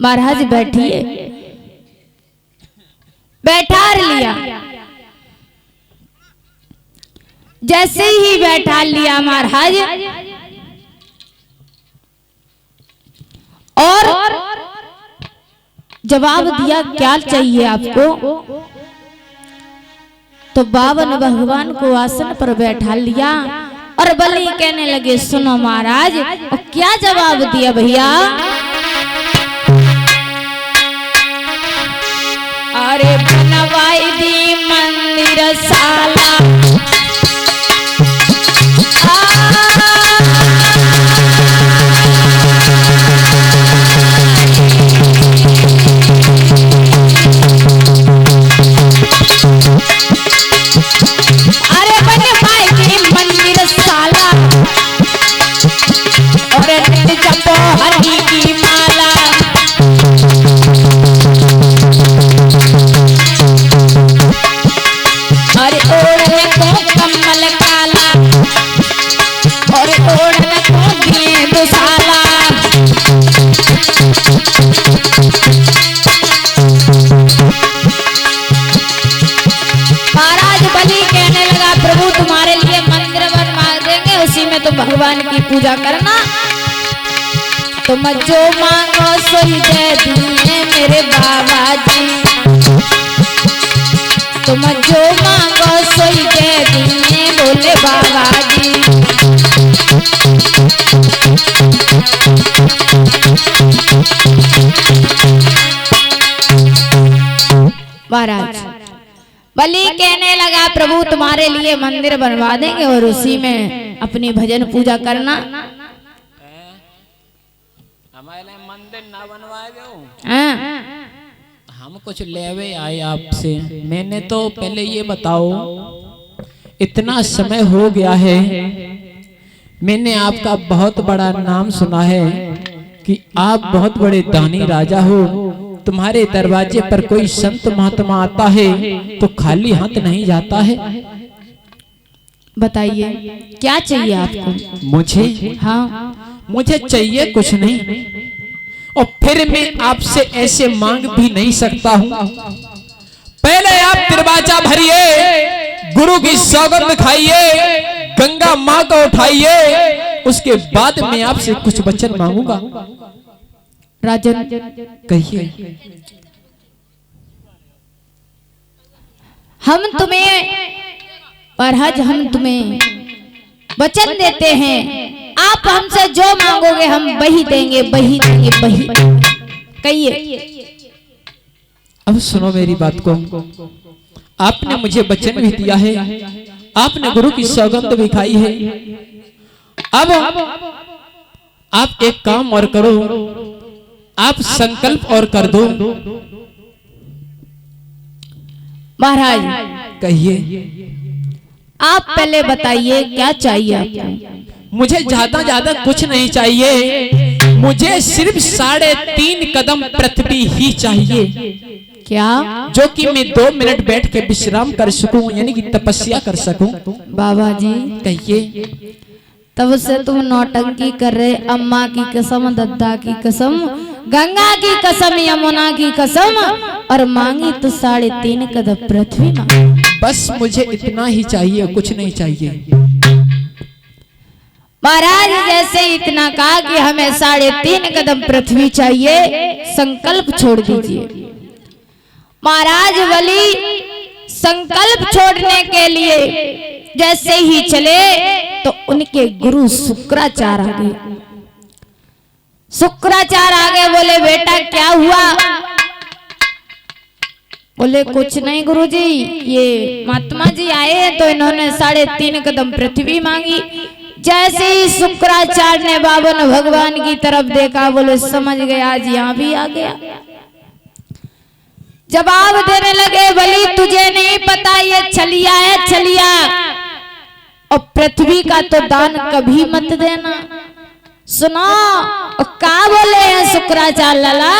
महाराज बैठिए। बैठा लिया। जैसे ही बैठा लिया महाराज और जवाब दिया क्या चाहिए आपको। तो बाबा ने भगवान को आसन पर बैठा लिया और बलि कहने लगे सुनो महाराज। और क्या जवाब दिया भैया। अरे बनवाई दी मंदिर साला भगवान की पूजा करना। तुम जो मांगो सोई दे दिए मेरे बाबा जी। तुम जो मांगो सोई दे दिए बोले बाबा जी। महाराज बलि कहने लगा प्रभु तुम्हारे लिए मंदिर बनवा देंगे और उसी में अपनी भजन पूजा करना। हमारे लिए मंदिर ना बनवा दो। हम कुछ लेवे आए आपसे। मैंने तो पहले ये बताओ इतना समय हो गया है। मैंने आपका बहुत बड़ा नाम सुना है कि आप बहुत बड़े दानी राजा हो। तुम्हारे दरवाजे पर कोई संत महात्मा आता है तो खाली हाथ नहीं जाता है। बताइए क्या चाहिए आपको। मुझे हाँ मुझे चाहिए कुछ नहीं और फिर मैं आपसे ऐसे मांग भी नहीं सकता हूँ। पहले आप दरवाजा भरिए, गुरु की सौगंध खाइए, गंगा माँ को उठाइए, उसके बाद मैं आपसे कुछ वचन मांगूंगा। राजन कहिए। हम तुम्हें महाराज हम तुम्हें वचन देते हैं आप हमसे जो मांगोगे हम वही देंगे वही देंगे वही। कहिए। अब सुनो मेरी बात को। आपने मुझे वचन भी दिया है, आपने गुरु की सौगंध भी खाई है। अब आप एक काम और करो, आप संकल्प और कर दो। महाराज कहिए। आप पहले बताइए क्या चाहिए आपको। मुझे ज्यादा कुछ नहीं चाहिए। मुझे सिर्फ 3.5 कदम पृथ्वी ही चाहिए। क्या? जो कि मैं 2 मिनट बैठ के विश्राम कर सकूं, यानी कि तपस्या कर सकूं। बाबा जी कहिए। तब से तुम नौटंकी कर रहे। अम्मा की कसम, दद्दा की कसम, गंगा की कसम, यमुना की कसम और मांगी तो 3.5 कदम पृथ्वी मांगी। बस मुझे इतना ही चाहिए, कुछ नहीं चाहिए। महाराज जैसे इतना कहा कि हमें 3.5 कदम पृथ्वी चाहिए, संकल्प छोड़ दीजिए। महाराज बलि संकल्प छोड़ने के लिए जैसे ही चले तो उनके गुरु शुक्राचार्य आ गए। शुक्राचार्य आ गए, बोले बेटा क्या हुआ। बोले कुछ नहीं गुरुजी, ये महात्मा जी आए हैं तो इन्होंने 3.5 कदम पृथ्वी मांगी। जैसे ही शुक्राचार्य ने बाबा ने भगवान की तरफ देखा, बोले समझ गए आज यहाँ भी आ गया। जवाब देने लगे बलि तुझे नहीं पता ये छलिया है छलिया, और पृथ्वी का तो दान कभी मत देना। सुनो क्या बोले हैं शुक्राचार्य लाला।